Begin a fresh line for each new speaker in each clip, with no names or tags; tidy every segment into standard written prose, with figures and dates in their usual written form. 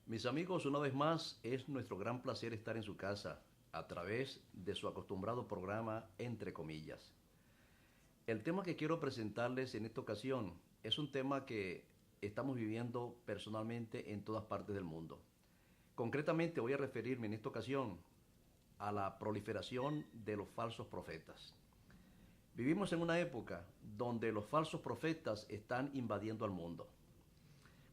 Mis amigos, una vez más, es nuestro gran placer estar en su casa a través de su acostumbrado programa Entre Comillas. El tema que quiero presentarles en esta ocasión es un tema que estamos viviendo personalmente en todas partes del mundo. Concretamente voy a referirme en esta ocasión a la proliferación de los falsos profetas. Vivimos en una época donde los falsos profetas están invadiendo al mundo.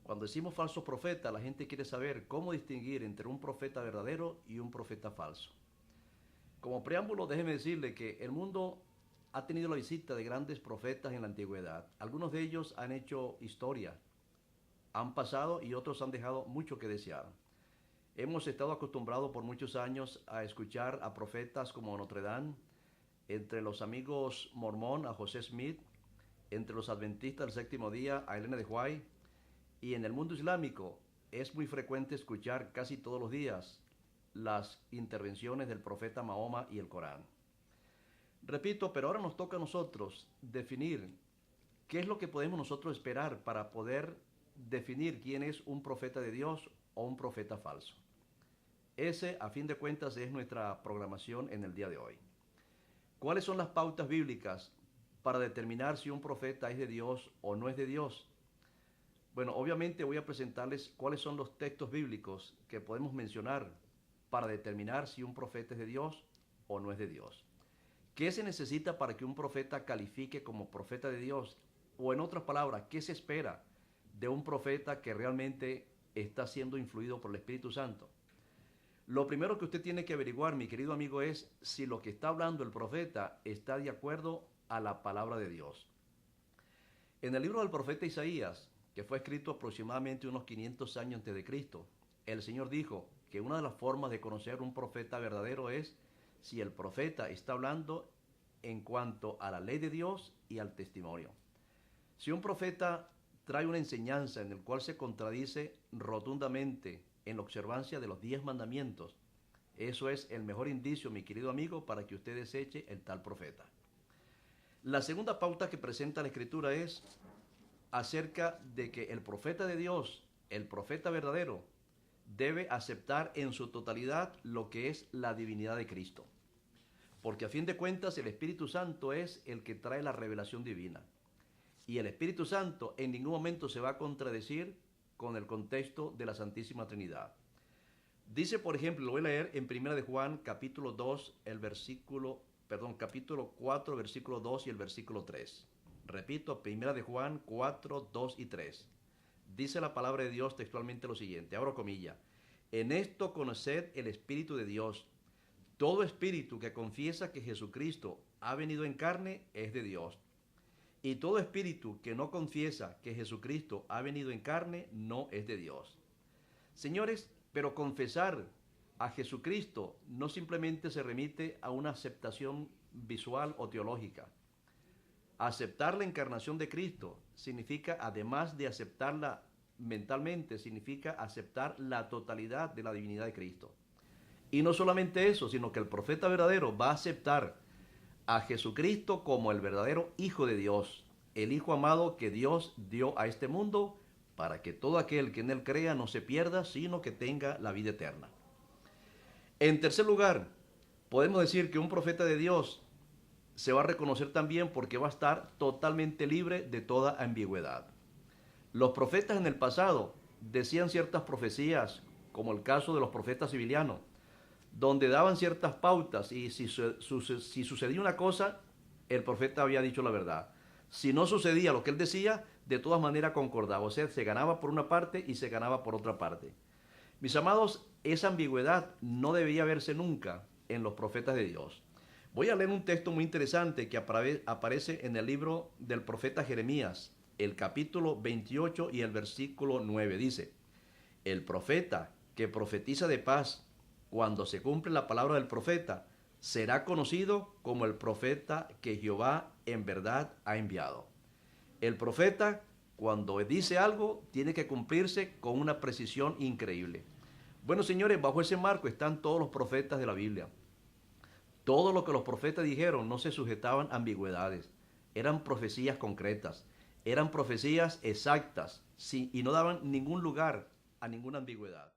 Cuando decimos falso profeta, la gente quiere saber cómo distinguir entre un profeta verdadero y un profeta falso. Como preámbulo, déjeme decirle que el mundo ha tenido la visita de grandes profetas en la antigüedad. Algunos de ellos han hecho historia, han pasado y otros han dejado mucho que desear. Hemos estado acostumbrados por muchos años a escuchar a profetas como Notre Dame, entre los amigos mormón a José Smith, entre los adventistas del séptimo día a Elena de White, y en el mundo islámico es muy frecuente escuchar casi todos los días las intervenciones del profeta Mahoma y el Corán. Repito, pero ahora nos toca a nosotros definir qué es lo que podemos nosotros esperar para poder definir quién es un profeta de Dios o un profeta falso. Ese, a fin de cuentas, es nuestra programación en el día de hoy. ¿Cuáles son las pautas bíblicas para determinar si un profeta es de Dios o no es de Dios? Bueno, obviamente voy a presentarles cuáles son los textos bíblicos que podemos mencionar para determinar si un profeta es de Dios o no es de Dios. ¿Qué se necesita para que un profeta califique como profeta de Dios? O en otras palabras, ¿qué se espera de un profeta que realmente está siendo influido por el Espíritu Santo? Lo primero que usted tiene que averiguar, mi querido amigo, es si lo que está hablando el profeta está de acuerdo a la palabra de Dios. En el libro del profeta Isaías, que fue escrito aproximadamente unos 500 años antes de Cristo, el Señor dijo que una de las formas de conocer un profeta verdadero es si el profeta está hablando en cuanto a la ley de Dios y al testimonio. Si un profeta trae una enseñanza en la cual se contradice rotundamente en la observancia de los 10 mandamientos, eso es el mejor indicio, mi querido amigo, para que usted deseche el tal profeta. La segunda pauta que presenta la Escritura es acerca de que el profeta de Dios, el profeta verdadero, debe aceptar en su totalidad lo que es la divinidad de Cristo. Porque a fin de cuentas el Espíritu Santo es el que trae la revelación divina. Y el Espíritu Santo en ningún momento se va a contradecir con el contexto de la Santísima Trinidad. Dice, por ejemplo, lo voy a leer en 1 de Juan, capítulo 2, capítulo 4, versículo 2 y el versículo 3. Repito, 1 de Juan 4, 2 y 3. Dice la palabra de Dios textualmente lo siguiente, abro comilla, en esto conoced el Espíritu de Dios. Todo espíritu que confiesa que Jesucristo ha venido en carne es de Dios. Y todo espíritu que no confiesa que Jesucristo ha venido en carne no es de Dios. Señores, pero confesar a Jesucristo no simplemente se remite a una aceptación visual o teológica. Aceptar la encarnación de Cristo significa, además de aceptarla mentalmente, significa aceptar la totalidad de la divinidad de Cristo. Y no solamente eso, sino que el profeta verdadero va a aceptar a Jesucristo como el verdadero Hijo de Dios, el Hijo amado que Dios dio a este mundo para que todo aquel que en él crea no se pierda, sino que tenga la vida eterna. En tercer lugar, podemos decir que un profeta de Dios se va a reconocer también porque va a estar totalmente libre de toda ambigüedad. Los profetas en el pasado decían ciertas profecías, como el caso de los profetas civilianos, donde daban ciertas pautas y si sucedía una cosa, el profeta había dicho la verdad. Si no sucedía lo que él decía, de todas maneras concordaba. O sea, se ganaba por una parte y se ganaba por otra parte. Mis amados, esa ambigüedad no debía verse nunca en los profetas de Dios. Voy a leer un texto muy interesante que aparece en el libro del profeta Jeremías, el capítulo 28 y el versículo 9. Dice, el profeta que profetiza de paz, cuando se cumple la palabra del profeta, será conocido como el profeta que Jehová en verdad ha enviado. El profeta, cuando dice algo, tiene que cumplirse con una precisión increíble. Bueno, señores, bajo ese marco están todos los profetas de la Biblia. Todo lo que los profetas dijeron no se sujetaban a ambigüedades. Eran profecías concretas, eran profecías exactas, sí, y no daban ningún lugar a ninguna ambigüedad.